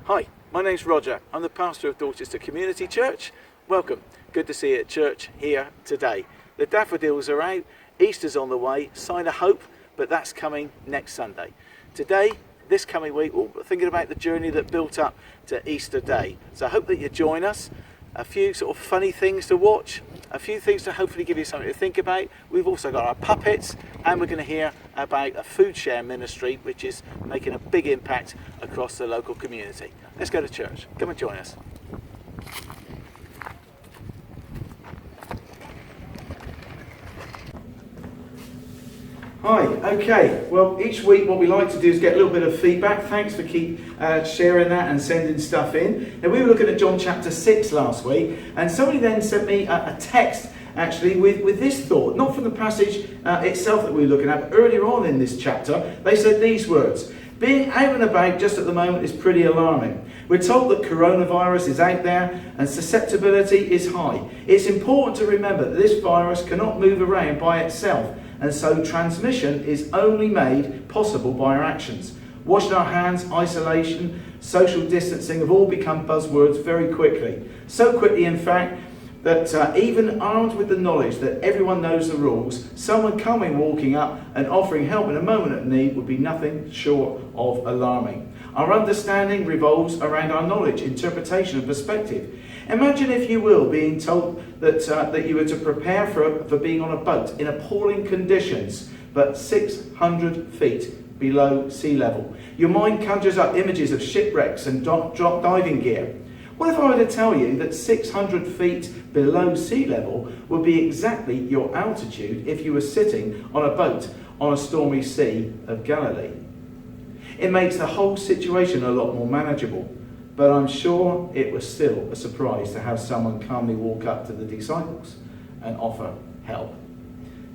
Hi, my name's Roger. I'm the pastor of Dorchester Community Church. Welcome. Good to see you at church here today. The daffodils are out, Easter's on the way, sign of hope, but that's coming next Sunday. Today, this coming week, we're thinking about the journey that built up to Easter Day. So I hope that you join us. A few sort of funny things to watch, a few things to hopefully give you something to think about. We've also got our puppets, and we're going to hear about a food share ministry which is making a big impact across the local community. Let's go to church. Come and join us. Hi, okay, well each week what we like to do is get a little bit of feedback. Thanks for keep sharing that and sending stuff in. Now we were looking at John chapter 6 last week, and somebody then sent me a text actually with this thought, not from the passage itself that we were looking at, but earlier on in this chapter. They said these words: being out and about just at the moment is pretty alarming. We're told that coronavirus is out there and susceptibility is high. It's important to remember that this virus cannot move around by itself, and so transmission is only made possible by our actions. Washing our hands, isolation, social distancing have all become buzzwords very quickly. So quickly, in fact, that even armed with the knowledge that everyone knows the rules, someone coming walking up and offering help in a moment of need would be nothing short of alarming. Our understanding revolves around our knowledge, interpretation and perspective. Imagine, if you will, being told that you were to prepare for being on a boat in appalling conditions, but 600 feet below sea level. Your mind conjures up images of shipwrecks and drop diving gear. What if I were to tell you that 600 feet below sea level would be exactly your altitude if you were sitting on a boat on a stormy sea of Galilee? It makes the whole situation a lot more manageable. But I'm sure it was still a surprise to have someone calmly walk up to the disciples and offer help.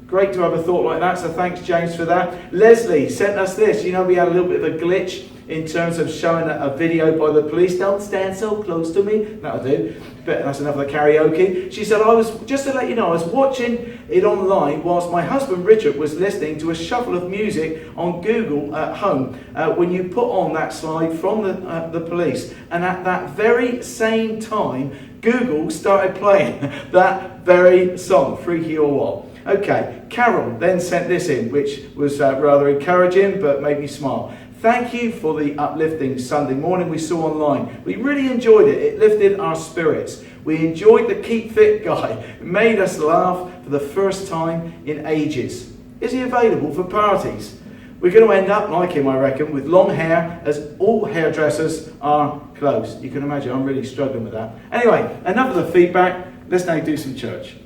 Great to have a thought like that, so thanks James for that. Leslie sent us this. You know, we had a little bit of a glitch in terms of showing a video by the police. Don't stand so close to me. That'll do. But that's enough of the karaoke. She said, just to let you know, I was watching it online whilst my husband Richard was listening to a shuffle of music on Google at home when you put on that slide from the police. And at that very same time, Google started playing that very song, Freaky or What. Okay, Carol then sent this in, which was rather encouraging but made me smile. Thank you for the uplifting Sunday morning we saw online. We really enjoyed it. It lifted our spirits. We enjoyed the Keep Fit guy. It made us laugh for the first time in ages. Is he available for parties? We're going to end up like him, I reckon, with long hair, as all hairdressers are closed. You can imagine I'm really struggling with that. Anyway, enough of the feedback. Let's now do some church.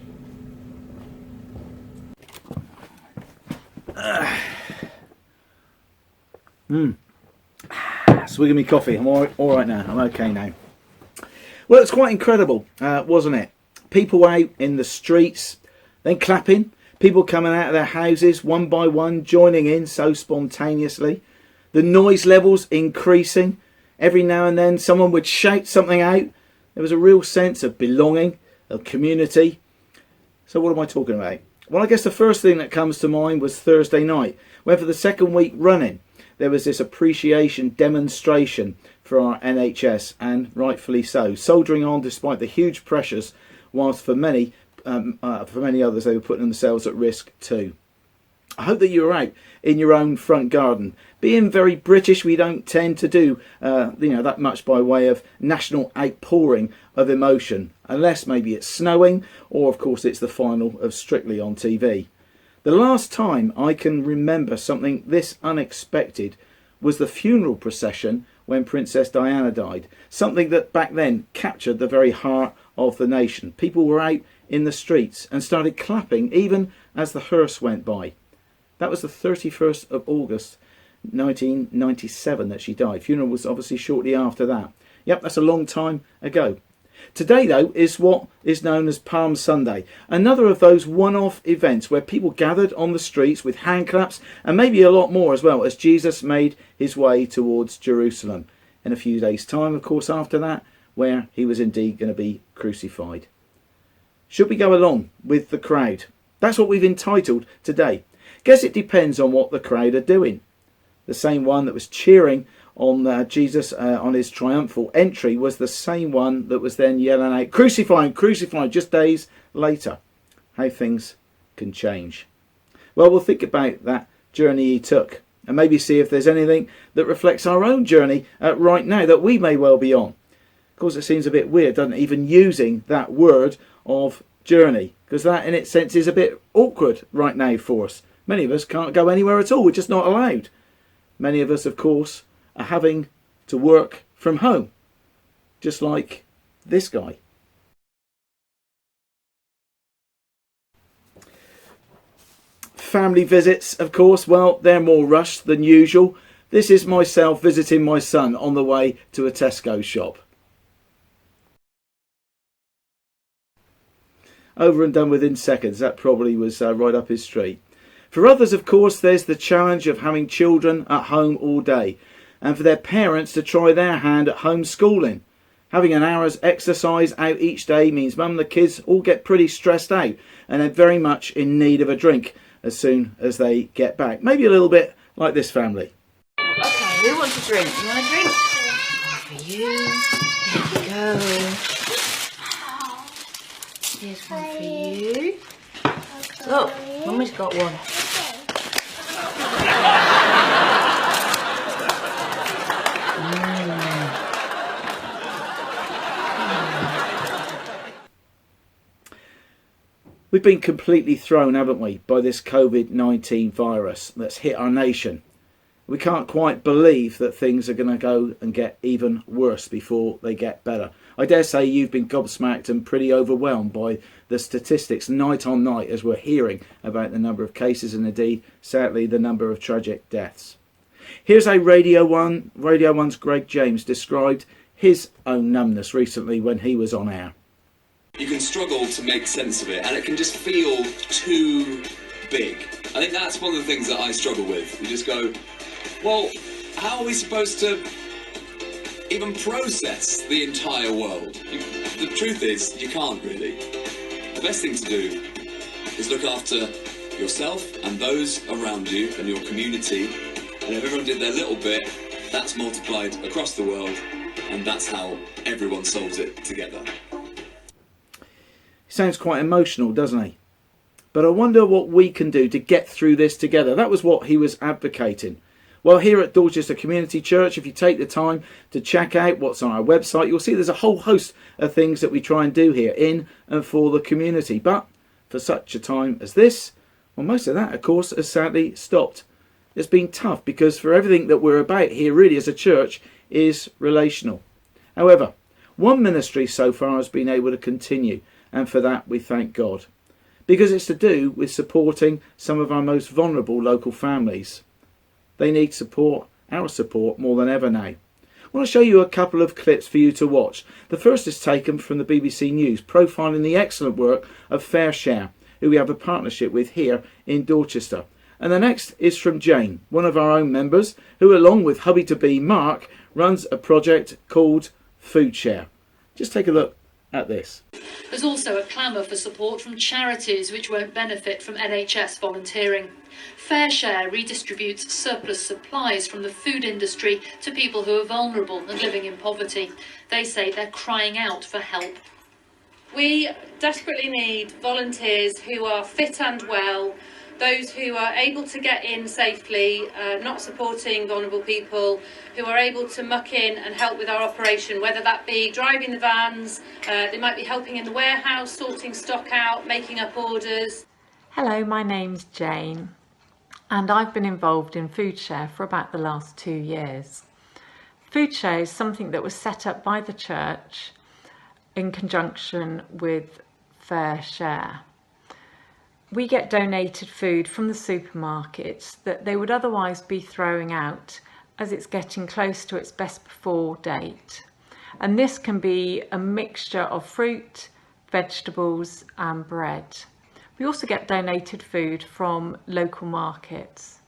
Swigging me coffee. I'm all right now. I'm okay now. Well, it's quite incredible, wasn't it? People out in the streets, then clapping. People coming out of their houses one by one, joining in so spontaneously. The noise levels increasing. Every now and then someone would shout something out. There was a real sense of belonging, of community. So what am I talking about? Well, I guess the first thing that comes to mind was Thursday night, when for the second week running, there was this appreciation demonstration for our NHS, and rightfully so, soldiering on despite the huge pressures, whilst for many others they were putting themselves at risk too. I hope that you were out in your own front garden. Being very British, we don't tend to do that much by way of national outpouring of emotion, unless maybe it's snowing, or of course it's the final of Strictly on TV. The last time I can remember something this unexpected was the funeral procession when Princess Diana died. Something that back then captured the very heart of the nation. People were out in the streets and started clapping even as the hearse went by. That was the 31st of August 1997 that she died. Funeral was obviously shortly after that. Yep, that's a long time ago. Today, though, is what is known as Palm Sunday, another of those one-off events where people gathered on the streets with hand claps and maybe a lot more as well, as Jesus made his way towards Jerusalem. In a few days' time, of course, after that, where he was indeed going to be crucified. Should we go along with the crowd? That's what we've entitled today. Guess it depends on what the crowd are doing. The same one that was cheering on Jesus on his triumphal entry was the same one that was then yelling out, "Crucify him, crucify him," just days later. How things can change. Well, we'll think about that journey he took and maybe see if there's anything that reflects our own journey right now that we may well be on. Of course, it seems a bit weird, doesn't it, even using that word of journey, because that in its sense is a bit awkward right now for us. Many of us can't go anywhere at all. We're just not allowed. Many of us, of course, are having to work from home, just like this guy. Family visits, of course, well, they're more rushed than usual. This is myself visiting my son on the way to a Tesco shop. Over and done within seconds. That probably was right up his street. For others, of course, there's the challenge of having children at home all day, and for their parents to try their hand at homeschooling. Having an hour's exercise out each day means mum and the kids all get pretty stressed out, and they're very much in need of a drink as soon as they get back. Maybe a little bit like this family. Okay, who wants a drink? You want a drink? For you. Here we go. Here's one for you. Look, Mummy's got one. We've been completely thrown, haven't we, by this COVID-19 virus that's hit our nation. We can't quite believe that things are going to go and get even worse before they get better. I dare say you've been gobsmacked and pretty overwhelmed by the statistics night on night as we're hearing about the number of cases and indeed, sadly, the number of tragic deaths. Here's how Radio 1's Greg James described his own numbness recently when he was on air. You can struggle to make sense of it and it can just feel too big. I think that's one of the things that I struggle with. You just go, well, how are we supposed to even process the entire world? The truth is, you can't really. The best thing to do is look after yourself and those around you and your community, and if everyone did their little bit, that's multiplied across the world, and that's how everyone solves it together. Sounds quite emotional, doesn't he? But I wonder what we can do to get through this together. That was what he was advocating. Well, here at Dorchester Community Church, if you take the time to check out what's on our website, you'll see there's a whole host of things that we try and do here in and for the community. But for such a time as this, well, most of that, of course, has sadly stopped. It's been tough because for everything that we're about here really as a church is relational. However, one ministry so far has been able to continue, and for that we thank God, because it's to do with supporting some of our most vulnerable local families. They need support, our support, more than ever now. I want to show you a couple of clips for you to watch. The first is taken from the BBC News, profiling the excellent work of FareShare, who we have a partnership with here in Dorchester. And the next is from Jane, one of our own members, who along with hubby-to-be Mark, runs a project called FoodShare. Just take a look at this. There's also a clamour for support from charities which won't benefit from NHS volunteering. FareShare redistributes surplus supplies from the food industry to people who are vulnerable and living in poverty. They say they're crying out for help. We desperately need volunteers who are fit and well, those who are able to get in safely, not supporting vulnerable people, who are able to muck in and help with our operation, whether that be driving the vans, they might be helping in the warehouse, sorting stock out, making up orders. Hello, my name's Jane, and I've been involved in FoodShare for about the last 2 years. FoodShare is something that was set up by the church in conjunction with FareShare. We get donated food from the supermarkets that they would otherwise be throwing out as it's getting close to its best before date. And this can be a mixture of fruit, vegetables and bread. We also get donated food from local markets.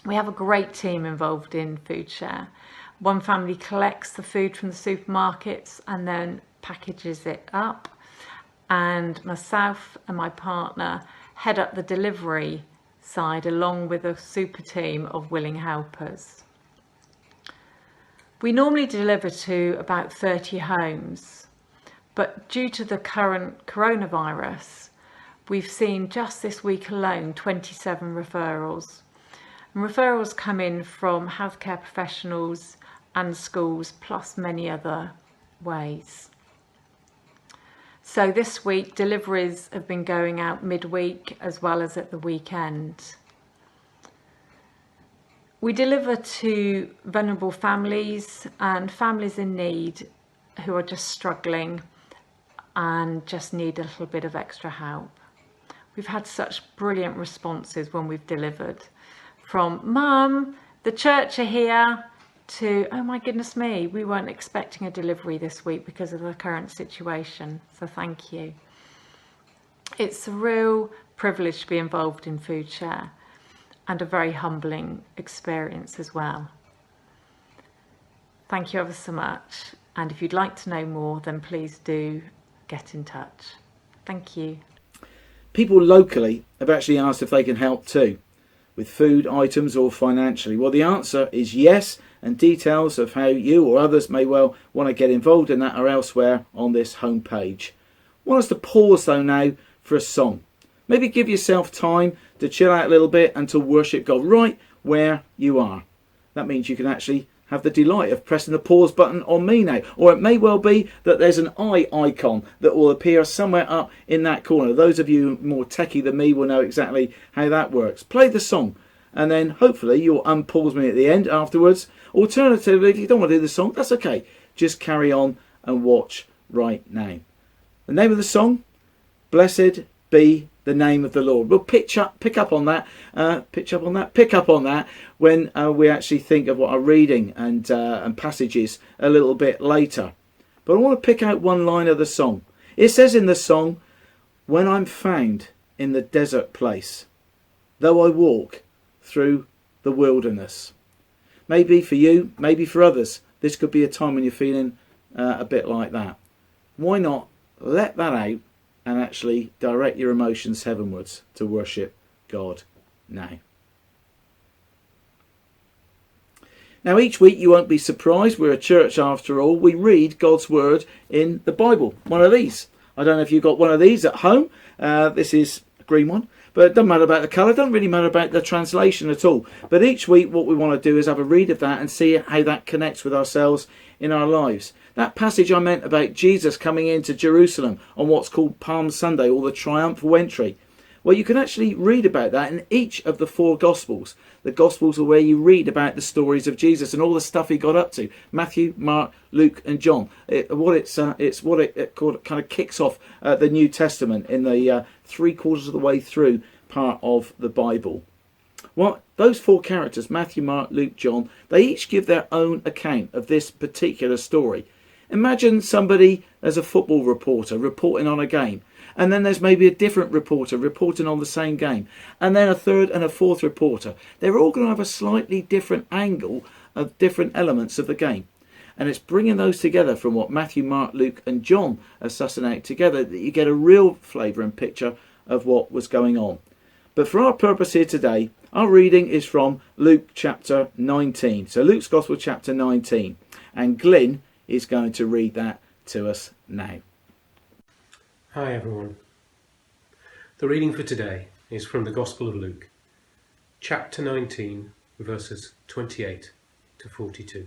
We have a great team involved in FoodShare. One family collects the food from the supermarkets and then packages it up, and myself and my partner head up the delivery side along with a super team of willing helpers. We normally deliver to about 30 homes, but due to the current coronavirus, we've seen just this week alone 27 referrals. And referrals come in from healthcare professionals and schools, plus many other ways. So this week, deliveries have been going out midweek as well as at the weekend. We deliver to vulnerable families and families in need who are just struggling and just need a little bit of extra help. We've had such brilliant responses when we've delivered, from "Mum, the church are here," to "Oh my goodness me, we weren't expecting a delivery this week because of the current situation, so thank you." It's a real privilege to be involved in Food Share, and a very humbling experience as well. Thank you ever so much, and if you'd like to know more, then please do get in touch. Thank you. People locally have actually asked if they can help too, with food items or financially. Well, the answer is yes, and details of how you or others may well want to get involved in that are elsewhere on this homepage. I want us to pause though now for a song. Maybe give yourself time to chill out a little bit and to worship God right where you are. That means you can actually have the delight of pressing the pause button on me now. Or it may well be that there's an eye icon that will appear somewhere up in that corner. Those of you more techie than me will know exactly how that works. Play the song and then hopefully you'll unpause me at the end afterwards. Alternatively, if you don't want to do the song, that's okay. Just carry on and watch right now. The name of the song, Blessed Be the Name of the Lord. We'll pick up on that when we actually think of what our reading and passages a little bit later. But I want to pick out one line of the song. It says in the song, "When I'm found in the desert place, though I walk through the wilderness." Maybe for you, maybe for others, this could be a time when you're feeling a bit like that. Why not let that out and actually direct your emotions heavenwards to worship God now. Now each week, you won't be surprised, we're a church after all, we read God's word in the Bible. One of these. I don't know if you've got one of these at home. This is a green one. But it doesn't matter about the colour, it doesn't really matter about the translation at all. But each week what we want to do is have a read of that and see how that connects with ourselves in our lives. That passage I meant about Jesus coming into Jerusalem on what's called Palm Sunday, or the triumphal entry. Well, you can actually read about that in each of the four Gospels. The Gospels are where you read about the stories of Jesus and all the stuff he got up to. Matthew, Mark, Luke and John. It's what it kind of kicks off the New Testament in the 3/4 of the way through part of the Bible. Well, those four characters, Matthew, Mark, Luke, John, they each give their own account of this particular story. Imagine somebody as a football reporter reporting on a game. And then there's maybe a different reporter reporting on the same game. And then a third and a fourth reporter. They're all going to have a slightly different angle of different elements of the game. And it's bringing those together from what Matthew, Mark, Luke and John are sussing out together that you get a real flavour and picture of what was going on. But for our purpose here today, our reading is from Luke chapter 19. So Luke's Gospel chapter 19. And Glyn is going to read that to us now. Hi everyone. The reading for today is from the Gospel of Luke, chapter 19, verses 28 to 42.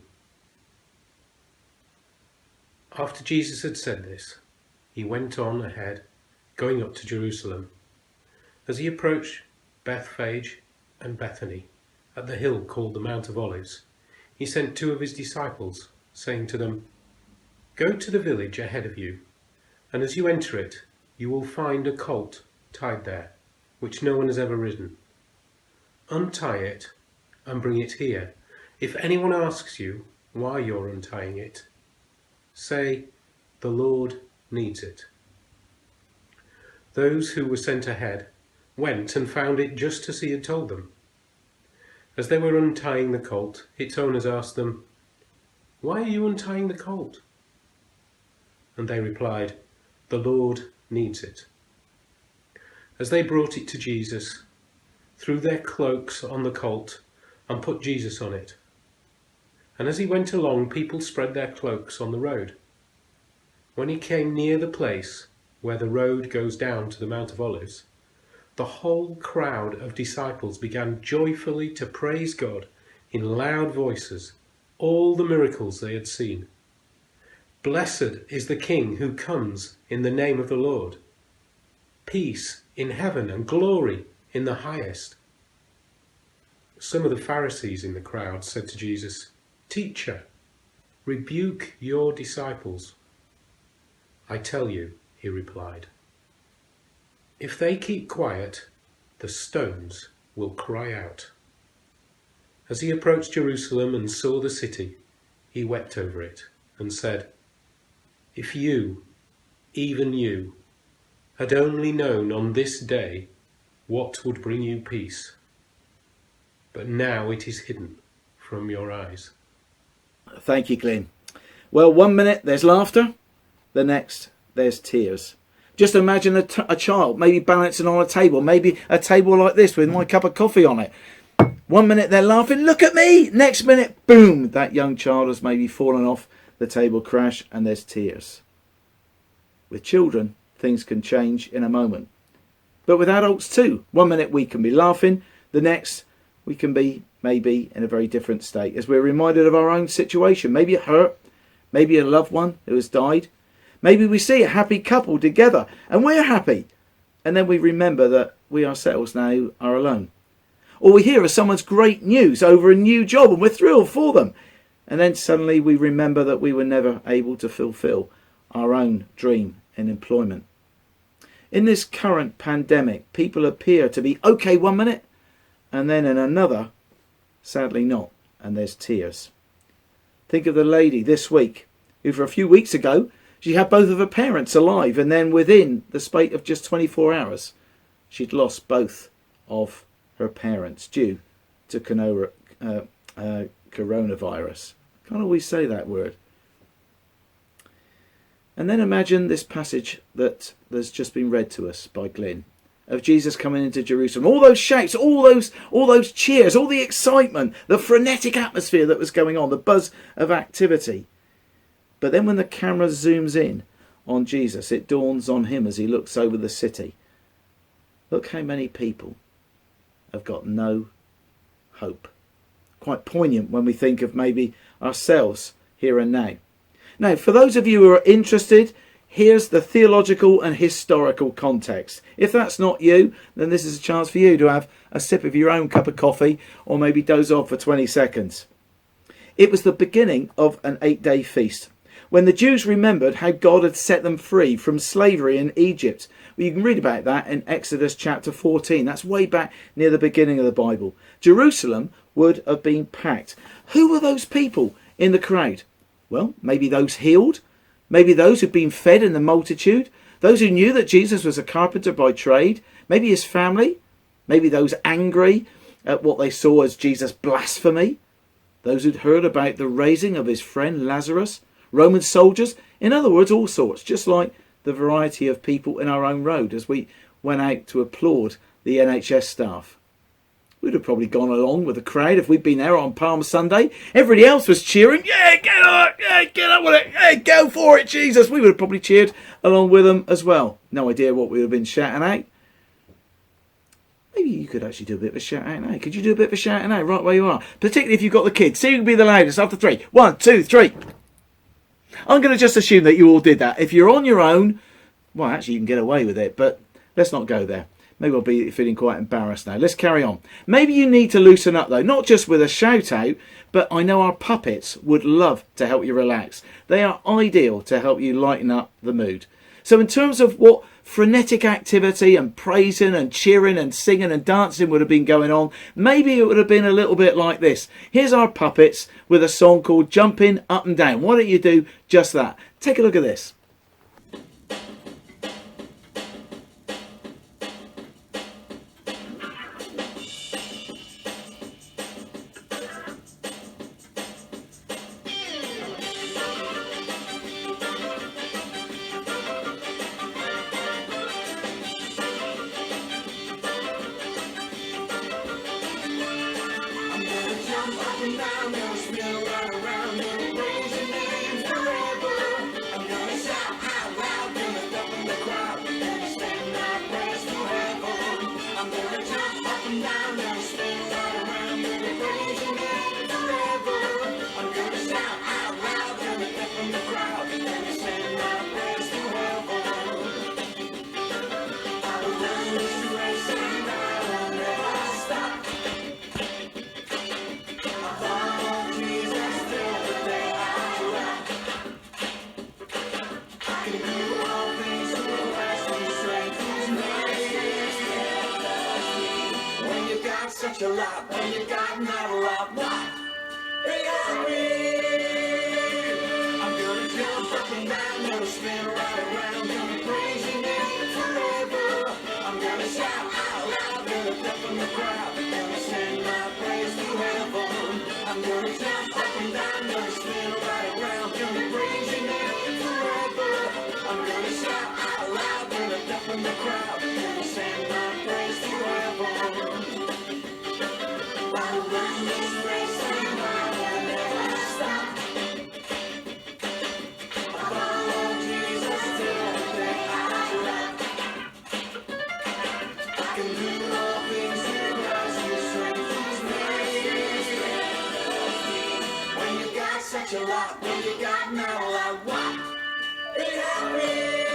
After Jesus had said this, he went on ahead, going up to Jerusalem. As he approached Bethphage and Bethany, at the hill called the Mount of Olives, he sent two of his disciples, saying to them, "Go to the village ahead of you, and as you enter it, you will find a colt tied there, which no one has ever ridden. Untie it and bring it here. If anyone asks you why you're untying it, say, 'The Lord needs it.'" Those who were sent ahead went and found it just as he had told them. As they were untying the colt, its owners asked them, "Why are you untying the colt?" And they replied, "The Lord needs it." As they brought it to Jesus, threw their cloaks on the colt and put Jesus on it. and as he went along, people spread their cloaks on the road. When he came near the place where the road goes down to the Mount of Olives, the whole crowd of disciples began joyfully to praise God in loud voices, all the miracles they had seen. Blessed is the King who comes in the name of the Lord. Peace in heaven and glory in the highest. Some of the Pharisees in the crowd said to Jesus, "Teacher, rebuke your disciples." "I tell you," he replied, "if they keep quiet, the stones will cry out." As he approached Jerusalem and saw the city, he wept over it and said, "If you, even you, had only known on this day what would bring you peace, but now it is hidden from your eyes." Thank you, Glenn. Well, 1 minute there's laughter, the next there's tears. Just imagine a child maybe balancing on a table, maybe a table like this with my cup of coffee on it. 1 minute they're laughing, "Look at me!" Next minute, boom, that young child has maybe fallen off the table crash and there's tears. With children, things can change in a moment. But with adults too, 1 minute we can be laughing, the next we can be maybe in a very different state as we're reminded of our own situation. Maybe a hurt, maybe a loved one who has died. Maybe we see a happy couple together and we're happy. And then we remember that we ourselves now are alone. Or we hear of someone's great news over a new job and we're thrilled for them. And then suddenly we remember that we were never able to fulfill our own dream in employment. In this current pandemic, people appear to be okay 1 minute and then in another, sadly not, and there's tears. Think of the lady this week who for a few weeks ago, she had both of her parents alive and then within the space of just 24 hours, she'd lost both of her parents due to coronavirus. Can't always say that word. And then imagine this passage that has just been read to us by Glyn of Jesus coming into Jerusalem. All those shouts, all those cheers, all the excitement, the frenetic atmosphere that was going on, the buzz of activity. But then when the camera zooms in on Jesus, it dawns on him as he looks over the city. Look how many people have got no hope. Quite poignant when we think of maybe ourselves here and now. Now, for those of you who are interested, here's the theological and historical context. If that's not you, then this is a chance for you to have a sip of your own cup of coffee or maybe doze off for 20 seconds. It was the beginning of an 8-day feast when the Jews remembered how God had set them free from slavery in Egypt. Well, you can read about that in Exodus chapter 14. That's way back near the beginning of the Bible. Jerusalem would have been packed. Who were those people in the crowd? Well, maybe those healed, maybe those who'd been fed in the multitude, those who knew that Jesus was a carpenter by trade, maybe his family, maybe those angry at what they saw as Jesus' blasphemy, those who'd heard about the raising of his friend Lazarus, Roman soldiers, in other words, all sorts, just like the variety of people in our own road as we went out to applaud the NHS staff. We'd have probably gone along with the crowd if we'd been there on Palm Sunday. Everybody else was cheering. Yeah, get up with it. Yeah, go for it, Jesus. We would have probably cheered along with them as well. No idea what we would have been shouting out. Maybe you could actually do a bit of a shout out now. Could you do a bit of a shouting out right where you are? Particularly if you've got the kids. See who can be the loudest after 3. 1, 2, 3. I'm going to just assume that you all did that. If you're on your own, well, actually you can get away with it, but let's not go there. Maybe I'll be feeling quite embarrassed now. Let's carry on. Maybe you need to loosen up though, not just with a shout out, but I know our puppets would love to help you relax. They are ideal to help you lighten up the mood. So in terms of what frenetic activity and praising and cheering and singing and dancing would have been going on, maybe it would have been a little bit like this. Here's our puppets with a song called Jumping Up and Down. Why don't you do just that? Take a look at this. Jump up and down, gonna spin right around. such a lot when you got not a lot? What? Hey, I'm gonna jump up and down, gonna spin right around, gonna praise your name forever. I'm gonna shout out loud, gonna step from the crowd, gonna send my praise to heaven. I'm gonna jump up and down, gonna spin right around, gonna praise your name forever. I'm gonna shout out loud, gonna step from the crowd, gonna send my praise to heaven. I'll run this race and I will never stop. Follow Jesus till the day I die. I can do all things through Christ who strengthens me. When you got such a lot, when you got not a lot, what? It happened.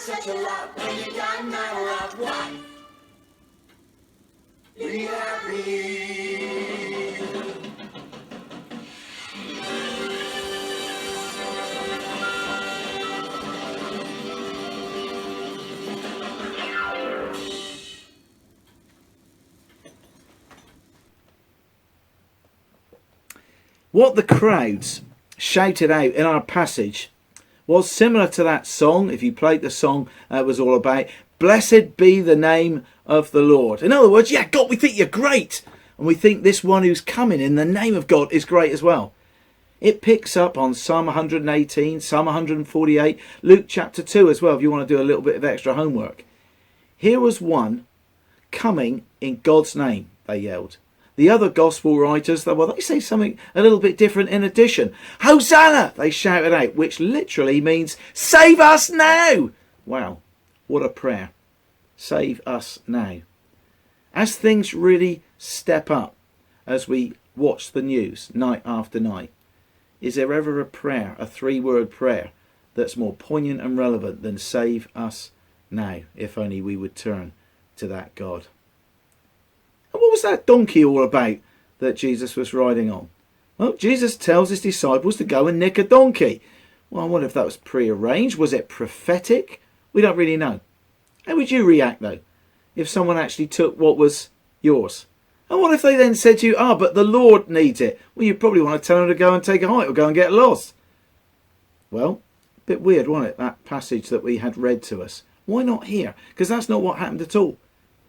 Such a lot when you got not a lot. What? Be happy. What the crowds shouted out in our passage was similar to that song. If you played the song, it was all about, blessed be the name of the Lord. In other words, yeah, God, we think you're great. And we think this one who's coming in the name of God is great as well. It picks up on Psalm 118, Psalm 148, Luke chapter 2 as well, if you want to do a little bit of extra homework. Here was one coming in God's name, they yelled. The other gospel writers, well, they say something a little bit different in addition. Hosanna, they shouted out, which literally means, save us now. Wow, what a prayer. Save us now. As things really step up, as we watch the news night after night, is there ever a prayer, a 3-word prayer, that's more poignant and relevant than save us now, if only we would turn to that God? And what was that donkey all about that Jesus was riding on? Well, Jesus tells his disciples to go and nick a donkey. Well, I wonder if that was prearranged. Was it prophetic? We don't really know. How would you react, though, if someone actually took what was yours? And what if they then said to you, but the Lord needs it? Well, you'd probably want to tell them to go and take a hike or go and get lost. Well, a bit weird, wasn't it, that passage that we had read to us? Why not here? Because that's not what happened at all.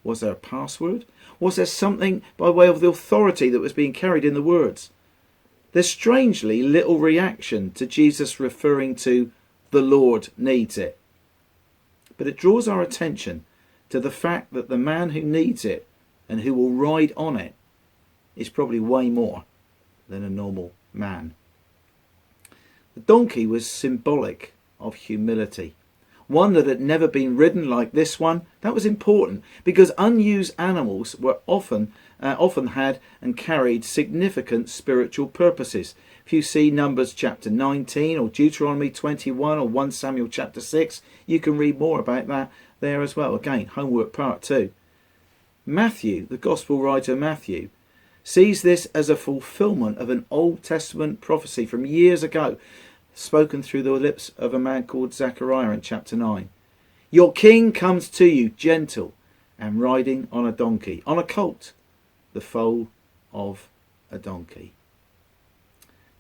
Was there a password? Was there something by way of the authority that was being carried in the words? There's strangely little reaction to Jesus referring to the Lord needs it. But it draws our attention to the fact that the man who needs it and who will ride on it is probably way more than a normal man. The donkey was symbolic of humility. One that had never been ridden like this one. That was important because unused animals were often had and carried significant spiritual purposes. If you see Numbers chapter 19 or Deuteronomy 21 or 1 Samuel chapter 6, you can read more about that there as well. Again, homework part 2. Matthew, the gospel writer Matthew, sees this as a fulfillment of an Old Testament prophecy from years ago, spoken through the lips of a man called Zechariah in chapter 9. Your king comes to you gentle and riding on a donkey, on a colt, the foal of a donkey.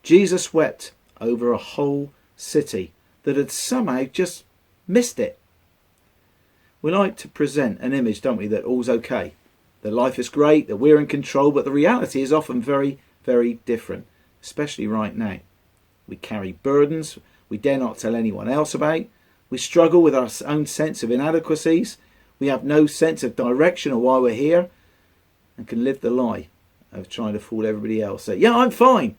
Jesus wept over a whole city that had somehow just missed it. We like to present an image, don't we, that all's okay, that life is great, that we're in control, but the reality is often very, very different, especially right now. We carry burdens we dare not tell anyone else about. We struggle with our own sense of inadequacies. We have no sense of direction or why we're here, and can live the lie of trying to fool everybody else. Say, yeah, I'm fine.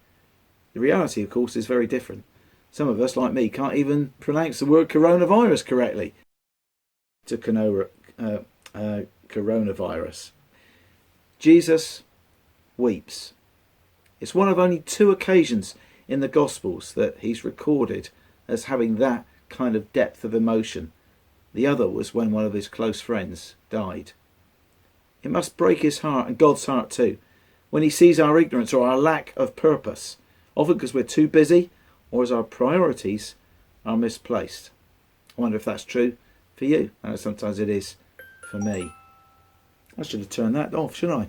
The reality, of course, is very different. Some of us, like me, can't even pronounce the word coronavirus correctly. To coronavirus. Jesus weeps. It's one of only 2 occasions in the Gospels that he's recorded as having that kind of depth of emotion. The other was when one of his close friends died. It must break his heart, and God's heart too, when he sees our ignorance or our lack of purpose, often because we're too busy or as our priorities are misplaced. I wonder if that's true for you. I know sometimes it is for me. I should have turned that off, shouldn't I?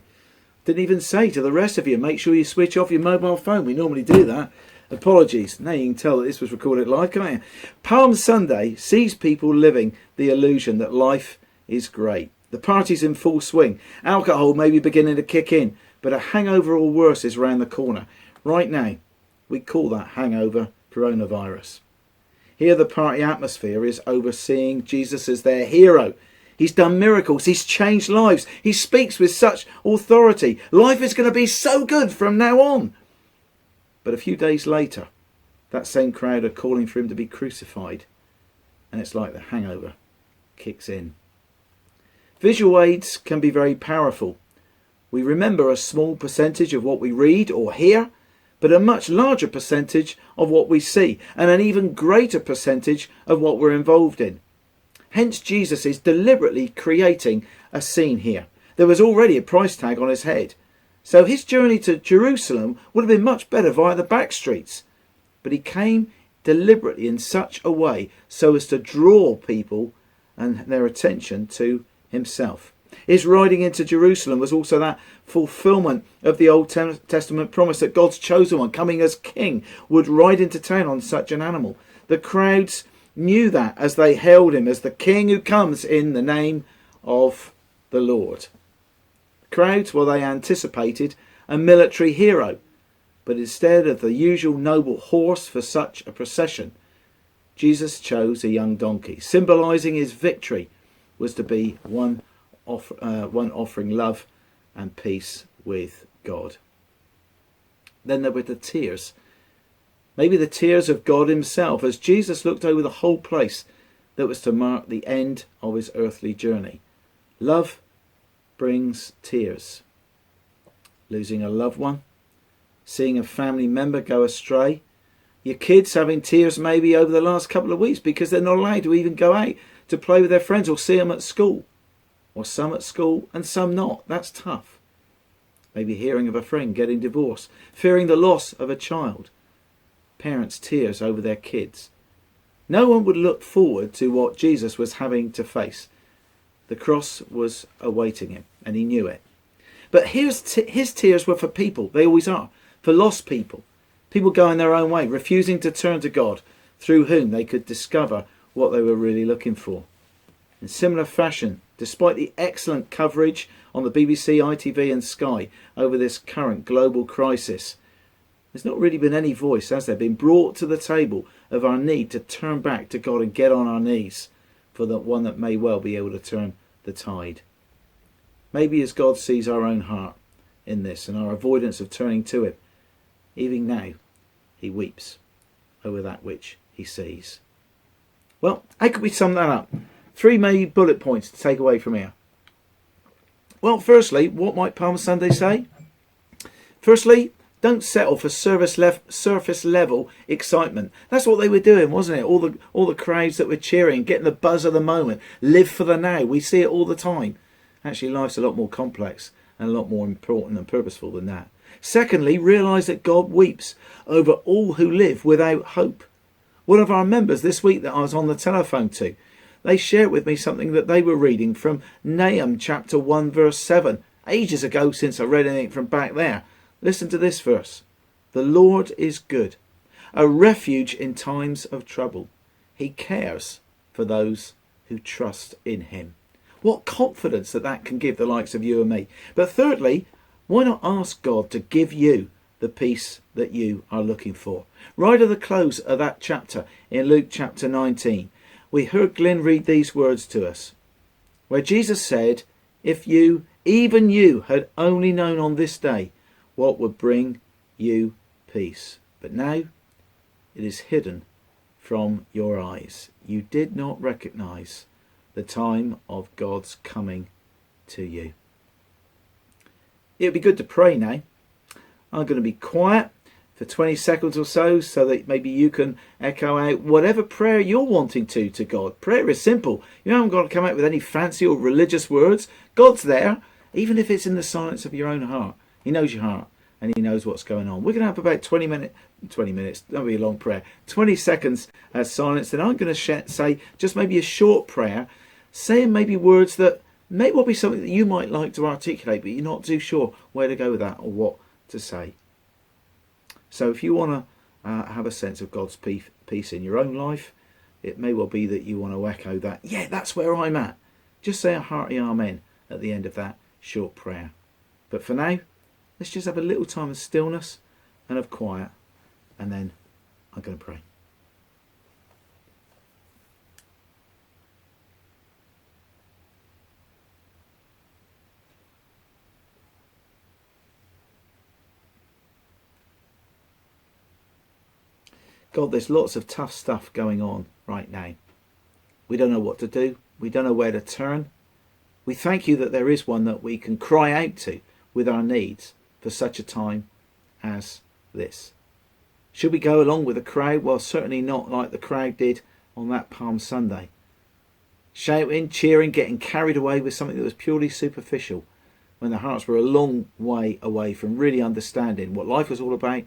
Didn't even say to the rest of you, make sure you switch off your mobile phone. We normally do that. Apologies. Now you can tell that this was recorded live, can't you? Palm Sunday sees people living the illusion that life is great. The party's in full swing. Alcohol may be beginning to kick in, but a hangover or worse is round the corner. Right now, we call that hangover coronavirus. Here the party atmosphere is overseeing Jesus as their hero. He's done miracles. He's changed lives. He speaks with such authority. Life is going to be so good from now on. But a few days later, that same crowd are calling for him to be crucified. And it's like the hangover kicks in. Visual aids can be very powerful. We remember a small percentage of what we read or hear, but a much larger percentage of what we see, and an even greater percentage of what we're involved in. Hence, Jesus is deliberately creating a scene here. There was already a price tag on his head. So his journey to Jerusalem would have been much better via the back streets. But he came deliberately in such a way so as to draw people and their attention to himself. His riding into Jerusalem was also that fulfillment of the Old Testament promise that God's chosen one, coming as king, would ride into town on such an animal. The crowds knew that as they hailed him as the king who comes in the name of the Lord. Crowds, well, they anticipated a military hero, but instead of the usual noble horse for such a procession, Jesus chose a young donkey. Symbolising his victory was to be one offering love and peace with God. Then there were the tears. Maybe the tears of God himself as Jesus looked over the whole place that was to mark the end of his earthly journey. Love brings tears. Losing a loved one, seeing a family member go astray, your kids having tears maybe over the last couple of weeks because they're not allowed to even go out to play with their friends or see them at school, or some at school and some not. That's tough. Maybe hearing of a friend getting divorced, fearing the loss of a child, parents' tears over their kids. No one would look forward to what Jesus was having to face. The cross was awaiting him, and he knew it. But his tears were for people. They always are. For lost people. People going their own way, refusing to turn to God, through whom they could discover what they were really looking for. In similar fashion, despite the excellent coverage on the BBC, ITV and Sky over this current global crisis, there's not really been any voice, has there, been brought to the table of our need to turn back to God and get on our knees for the one that may well be able to turn the tide. Maybe as God sees our own heart in this and our avoidance of turning to him, even now he weeps over that which he sees. Well, how could we sum that up? 3 main bullet points to take away from here. Well, firstly, what might Palm Sunday say? Firstly, don't settle for surface level excitement. That's what they were doing, wasn't it? All the crowds that were cheering, getting the buzz of the moment. Live for the now. We see it all the time. Actually, life's a lot more complex and a lot more important and purposeful than that. Secondly, realise that God weeps over all who live without hope. One of our members this week that I was on the telephone to, they shared with me something that they were reading from Nahum chapter 1 verse 7. Ages ago since I read anything from back there. Listen to this verse. The Lord is good, a refuge in times of trouble. He cares for those who trust in him. What confidence that can give the likes of you and me. But thirdly, why not ask God to give you the peace that you are looking for? Right at the close of that chapter in Luke chapter 19, we heard Glenn read these words to us, where Jesus said, if you, even you, had only known on this day what would bring you peace. But now it is hidden from your eyes. You did not recognize the time of God's coming to you. It would be good to pray now. I'm going to be quiet for 20 seconds or so that maybe you can echo out whatever prayer you're wanting to God. Prayer is simple. You haven't got to come out with any fancy or religious words. God's there, even if it's in the silence of your own heart. He knows your heart and he knows what's going on. We're going to have about 20 minutes, that'll be a long prayer, 20 seconds silence. Then I'm going to say just maybe a short prayer, saying maybe words that may well be something that you might like to articulate, but you're not too sure where to go with that or what to say. So if you want to have a sense of God's peace in your own life, it may well be that you want to echo that. Yeah, that's where I'm at. Just say a hearty amen at the end of that short prayer. But for now, let's just have a little time of stillness and of quiet, and then I'm going to pray. God, there's lots of tough stuff going on right now. We don't know what to do. We don't know where to turn. We thank you that there is one that we can cry out to with our needs for such a time as this. Should we go along with the crowd? Well, certainly not like the crowd did on that Palm Sunday. Shouting, cheering, getting carried away with something that was purely superficial, when their hearts were a long way away from really understanding what life was all about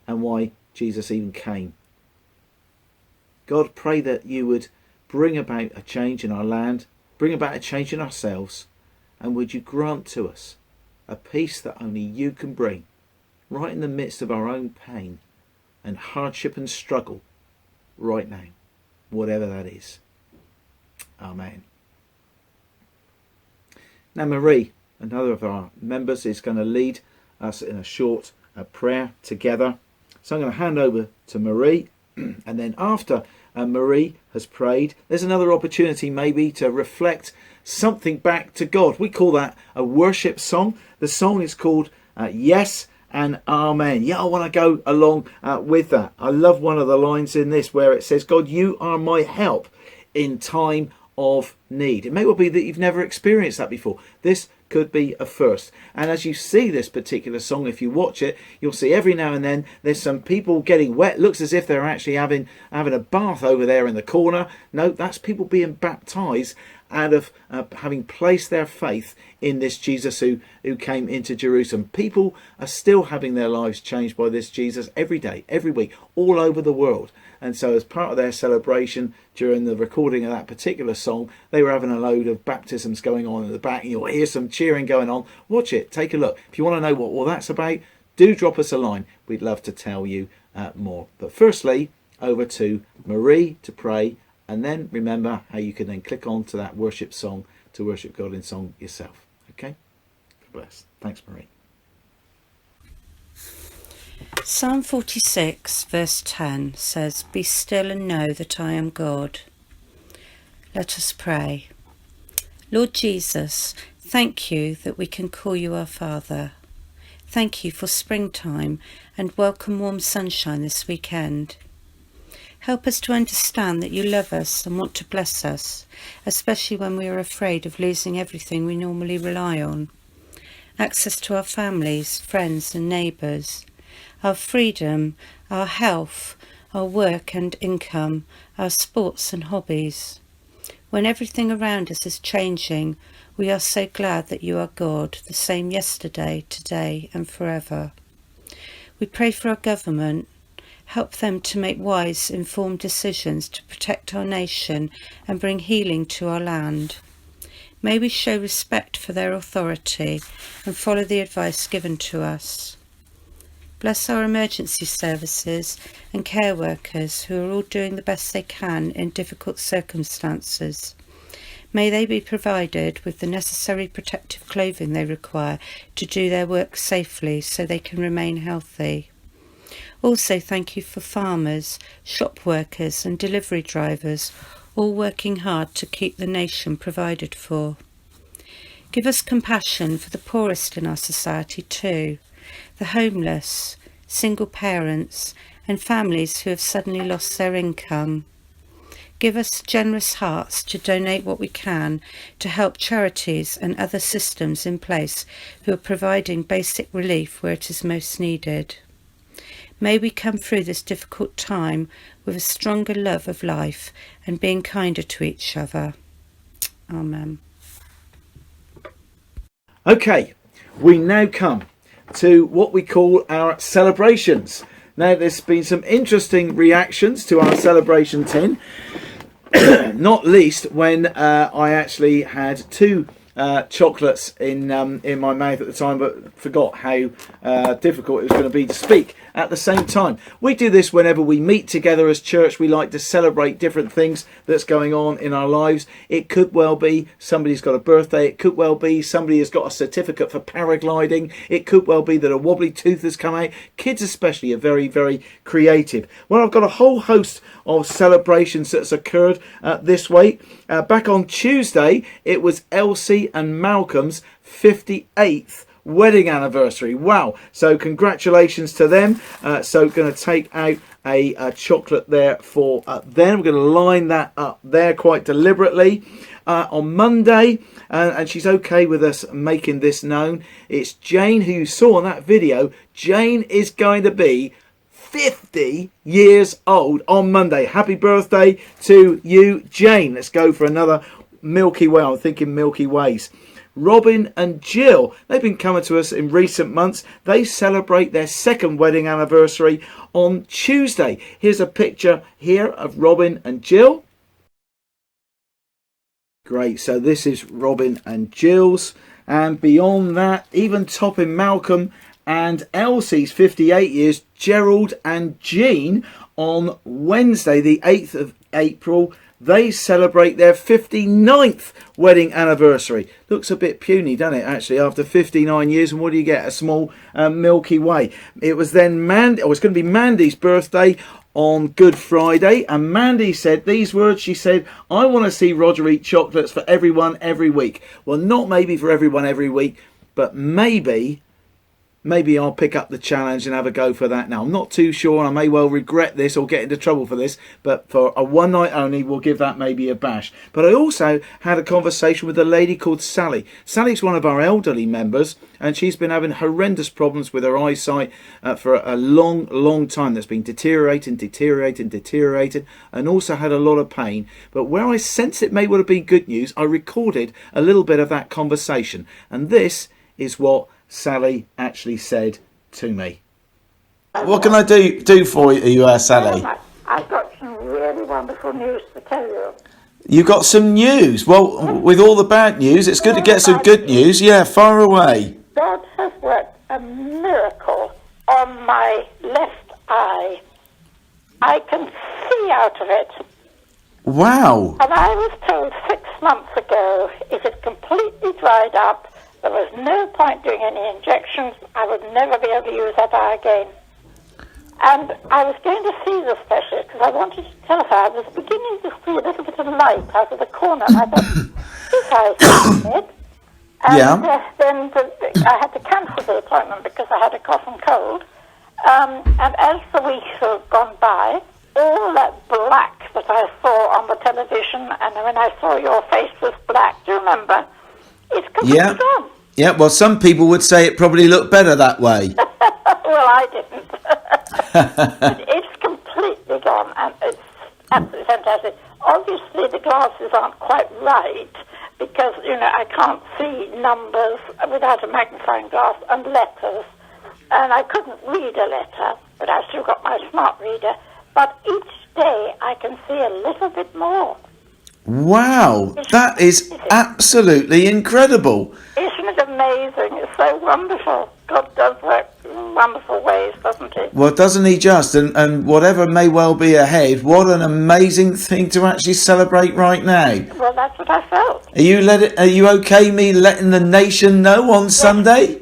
and why Jesus even came. God, pray that you would bring about a change in our land, bring about a change in ourselves, and would you grant to us a peace that only you can bring, right in the midst of our own pain and hardship and struggle right now, whatever that is. Amen. Now Marie, another of our members, is going to lead us in a short prayer together. So I'm going to hand over to Marie, and then after Marie has prayed, there's another opportunity maybe to reflect something back to God. We call that a worship song. The song is called Yes and Amen. Yeah, I want to go along with that. I love one of the lines in this where it says, God, you are my help in time of need. It may well be that you've never experienced that before. This could be a first. And as you see this particular song, if you watch it, you'll see every now and then there's some people getting wet. Looks as if they're actually having a bath over there in the corner. No, that's people being baptized out of having placed their faith in this Jesus who came into Jerusalem. People are still having their lives changed by this Jesus every day, every week, all over the world. And so as part of their celebration during the recording of that particular song, they were having a load of baptisms going on in the back. You'll hear some cheering going on. Watch it, take a look. If you want to know what all that's about, do drop us a line. We'd love to tell you more. But firstly, over to Marie to pray, and then remember how you can then click on to that worship song to worship God in song yourself. Okay? God bless. Thanks, Marie. Psalm 46 verse 10 says, "Be still and know that I am God." Let us pray. Lord Jesus, thank you that we can call you our Father. Thank you for springtime and welcome warm sunshine this weekend. Help us to understand that you love us and want to bless us, especially when we are afraid of losing everything we normally rely on. Access to our families, friends and neighbours, our freedom, our health, our work and income, our sports and hobbies. When everything around us is changing, we are so glad that you are God, the same yesterday, today and forever. We pray for our government. Help them to make wise, informed decisions to protect our nation and bring healing to our land. May we show respect for their authority and follow the advice given to us. Bless our emergency services and care workers who are all doing the best they can in difficult circumstances. May they be provided with the necessary protective clothing they require to do their work safely so they can remain healthy. Also, thank you for farmers, shop workers and delivery drivers, all working hard to keep the nation provided for. Give us compassion for the poorest in our society too, the homeless, single parents and families who have suddenly lost their income. Give us generous hearts to donate what we can to help charities and other systems in place who are providing basic relief where it is most needed. May we come through this difficult time with a stronger love of life and being kinder to each other. Amen. Okay, we now come to what we call our celebrations. Now, there's been some interesting reactions to our celebration tin, not least when I actually had two chocolates in my mouth at the time, but forgot how difficult it was going to be to speak at the same time. We do this whenever we meet together as church. We like to celebrate different things that's going on in our lives. It could well be somebody's got a birthday. It could well be somebody has got a certificate for paragliding. It could well be that a wobbly tooth has come out. Kids especially are very, very creative. Well, I've got a whole host of celebrations that's occurred this week. Back on Tuesday, it was Elsie and Malcolm's 58th wedding anniversary. Wow. So congratulations to them. So going to take out a chocolate there for them. We're going to line that up there quite deliberately. On Monday, and she's okay with us making this known, it's Jane, who you saw in that video. Jane is going to be 50 years old on Monday. Happy birthday to you, Jane. Let's go for another Milky Way. I'm thinking Milky Ways. Robin and Jill, they've been coming to us in recent months. They celebrate their second wedding anniversary on Tuesday. Here's a picture here of Robin and Jill. Great, so this is Robin and Jill's. And beyond that, even topping Malcolm and Elsie's 58 years, Gerald and Jean on Wednesday, the 8th of April. They celebrate their 59th wedding anniversary. Looks a bit puny, doesn't it, actually, after 59 years. And what do you get? A small Milky Way. It was then it's going to be Mandy's birthday on Good Friday. And Mandy said these words. She said, I want to see Roger eat chocolates for everyone every week. Well, not maybe for everyone every week, but maybe I'll pick up the challenge and have a go for that now. I'm not too sure. I may well regret this or get into trouble for this, but for a one night only, we'll give that maybe a bash. But I also had a conversation with a lady called Sally. Sally's one of our elderly members, and she's been having horrendous problems with her eyesight for a long time. That's been deteriorating, and also had a lot of pain. But where I sense it may well have been good news, I recorded a little bit of that conversation. And this is what Sally actually said to me. What can I do for you, Sally? I've got some really wonderful news to tell you. You got some news? Well, with all the bad news, it's good to get some good news. Yeah, far away. God has worked a miracle on my left eye. I can see out of it. Wow. And I was told 6 months ago it had completely dried up. There was no point doing any injections. I would never be able to use that eye again. And I was going to see the specialist because I wanted to tell her I was beginning to see a little bit of light out of the corner. And I thought, this eye's dead. And then I had to cancel the appointment because I had a cough and cold. And as the weeks have gone by, all that black that I saw on the television, and when I saw your face was black, do you remember? It's completely gone. Yeah, well, some people would say it probably looked better that way. Well, I didn't. It's completely gone, and it's absolutely fantastic. Obviously, the glasses aren't quite right, because, I can't see numbers without a magnifying glass and letters. And I couldn't read a letter, but I've still got my smart reader. But each day I can see a little bit more. Wow, that is absolutely incredible. Isn't it amazing? It's so wonderful. God does work in wonderful ways, doesn't he? Well, doesn't he just? And whatever may well be ahead, what an amazing thing to actually celebrate right now. Well, that's what I felt. Are you okay me letting the nation know on Sunday?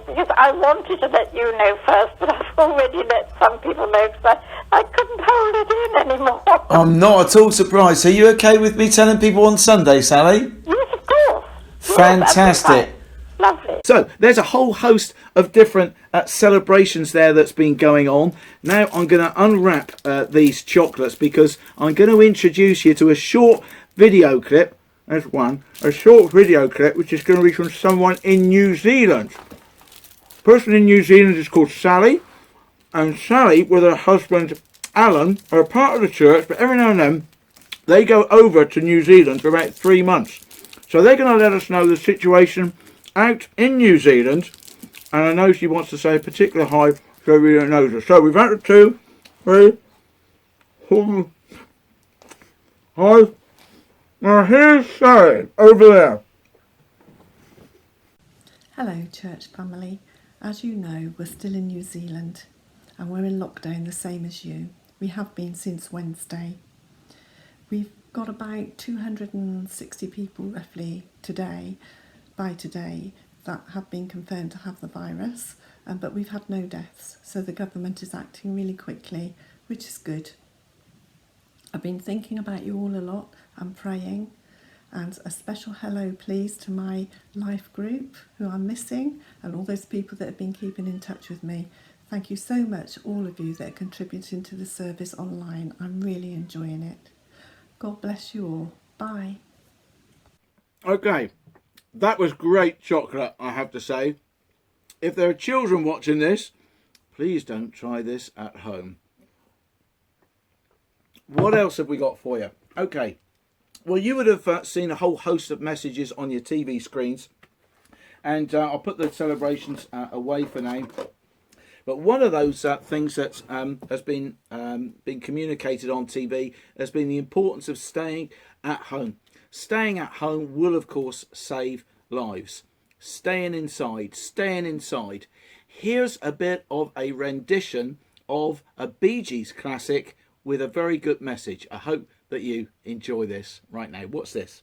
Because I wanted to let you know first, but I've already let some people know because I couldn't hold it in anymore. I'm not at all surprised. Are you okay with me telling people on Sunday, Sally? Yes, of course. Fantastic. Lovely. So there's a whole host of different celebrations there that's been going on. Now I'm going to unwrap these chocolates because I'm going to introduce you to a short video clip. There's one, a short video clip which is going to be from someone in New Zealand. The person in New Zealand is called Sally, and Sally with her husband Alan are a part of the church, but every now and then they go over to New Zealand for about 3 months. So they're going to let us know the situation out in New Zealand, and I know she wants to say a particular hi so everyone knows her. So we've had a 2, 3, 4, hi. Now here's Sally over there. Hello church family. As you know, we're still in New Zealand and we're in lockdown the same as you. We have been since Wednesday. We've got about 260 people roughly by today that have been confirmed to have the virus, but we've had no deaths, so the government is acting really quickly, which is good. I've been thinking about you all a lot and praying, and a special hello please to my life group who I'm missing and all those people that have been keeping in touch with me. Thank you so much, all of you that are contributing to the service online. I'm really enjoying it. God bless you all. Bye. Okay, that was great chocolate, I have to say. If there are children watching this, please don't try this at home. What else have we got for you? Okay, well, you would have seen a whole host of messages on your TV screens, and I'll put the celebrations away for now. But one of those things that has been communicated on TV has been the importance of staying at home. Staying at home will, of course, save lives. Staying inside. Here's a bit of a rendition of a Bee Gees classic with a very good message. I hope that you enjoy this right now. What's this?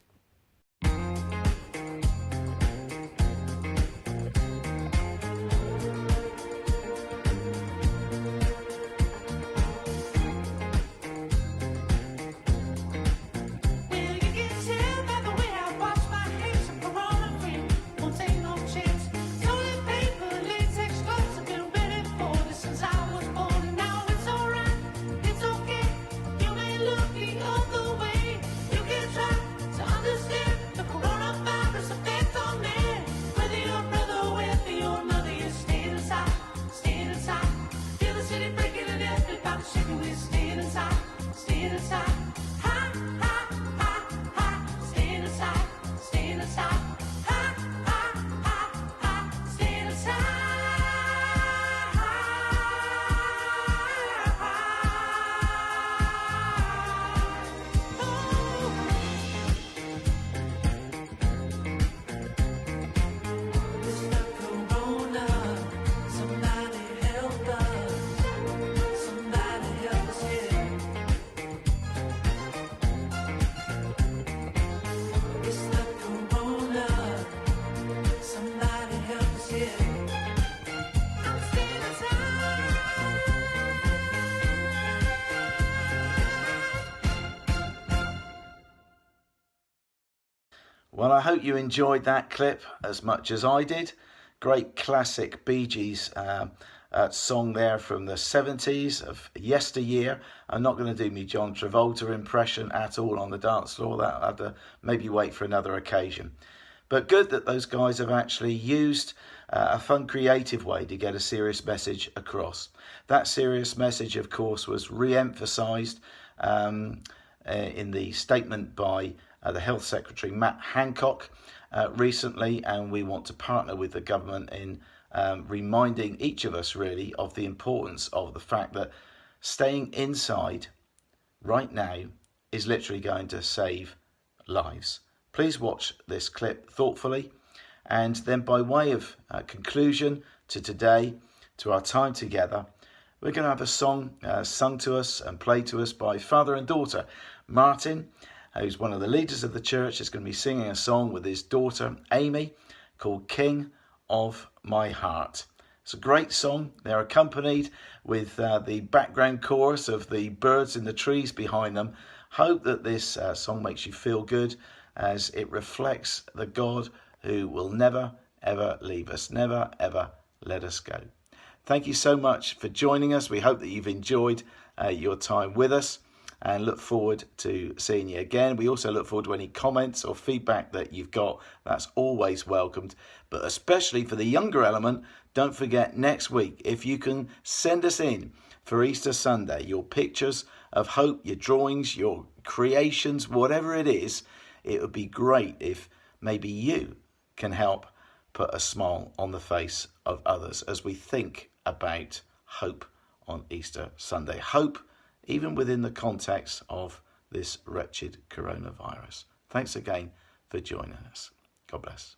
Well, I hope you enjoyed that clip as much as I did. Great classic Bee Gees song there from the 70s of yesteryear. I'm not going to do me John Travolta impression at all on the dance floor. That'll have to maybe wait for another occasion. But good that those guys have actually used a fun, creative way to get a serious message across. That serious message, of course, was re-emphasised in the statement by the Health Secretary, Matt Hancock, recently, and we want to partner with the government in reminding each of us, really, of the importance of the fact that staying inside right now is literally going to save lives. Please watch this clip thoughtfully, and then by way of conclusion to today, to our time together, we're going to have a song sung to us and played to us by father and daughter. Martin, who's one of the leaders of the church, is going to be singing a song with his daughter Amy called King of My Heart. It's a great song. They're accompanied with the background chorus of the birds in the trees behind them. Hope that this song makes you feel good as it reflects the God who will never ever leave us, never ever let us go. thank you so much for joining us. We hope that you've enjoyed your time with us and look forward to seeing you again. We also look forward to any comments or feedback that you've got. That's always welcomed. But especially for the younger element, don't forget next week, if you can send us in for Easter Sunday, your pictures of hope, your drawings, your creations, whatever it is, it would be great if maybe you can help put a smile on the face of others as we think about hope on Easter Sunday. Hope even within the context of this wretched coronavirus. Thanks again for joining us. God bless.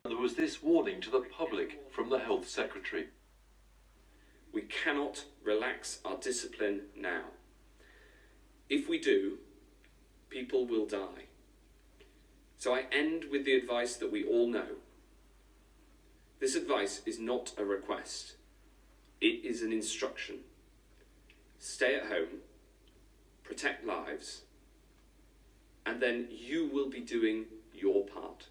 There was this warning to the public from the Health Secretary. We cannot relax our discipline now. If we do, people will die. So I end with the advice that we all know. This advice is not a request. It is an instruction. Stay at home, protect lives, and then you will be doing your part.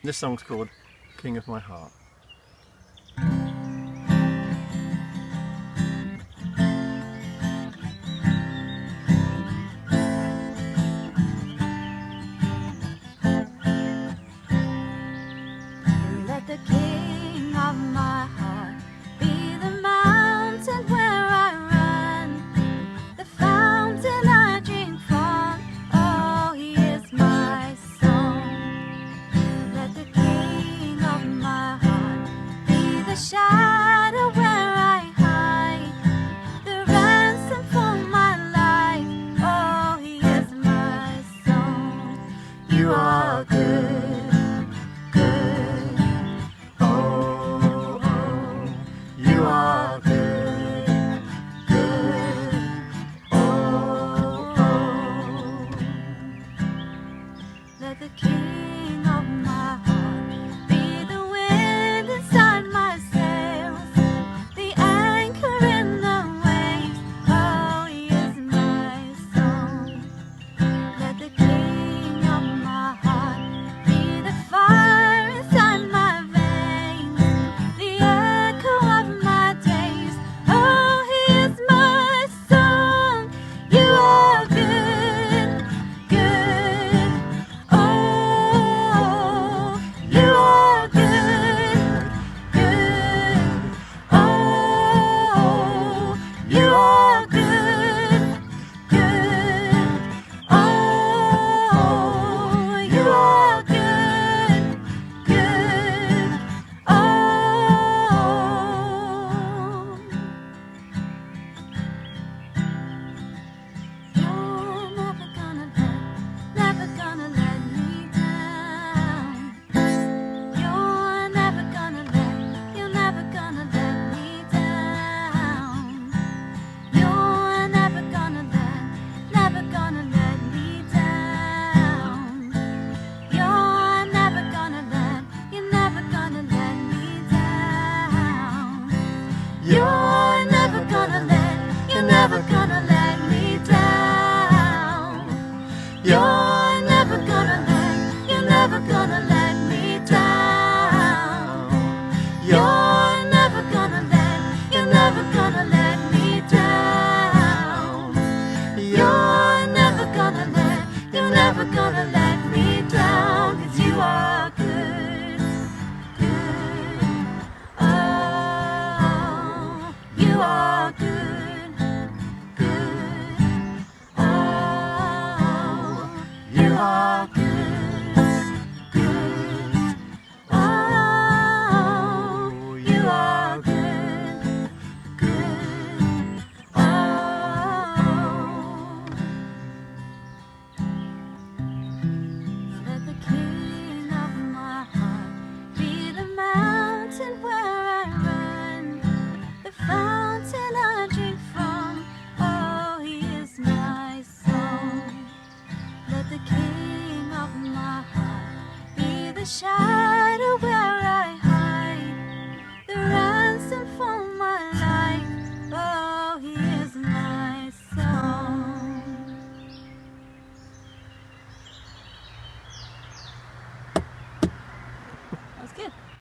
This song's called King of My Heart. Let the King of my heart be the mountain where I run, the fountain I drink from. Oh, he is my song. Let the King of my heart be the shadow where I hide, the ransom for my life. Oh, he is my song. You are good. Let the King of my heart be the wind inside my sails, the anchor in the waves. Oh, he is my song. Let the King of my heart be the fire inside my veins, the echo of my days. Oh, he is my song. You are good, good. Oh, you are good, good. Oh, you are good, good. Oh, you are good, good. Oh, you're never gonna let me down. You're never gonna let me down. You're never gonna let me down. You're never gonna let me down. You're never gonna let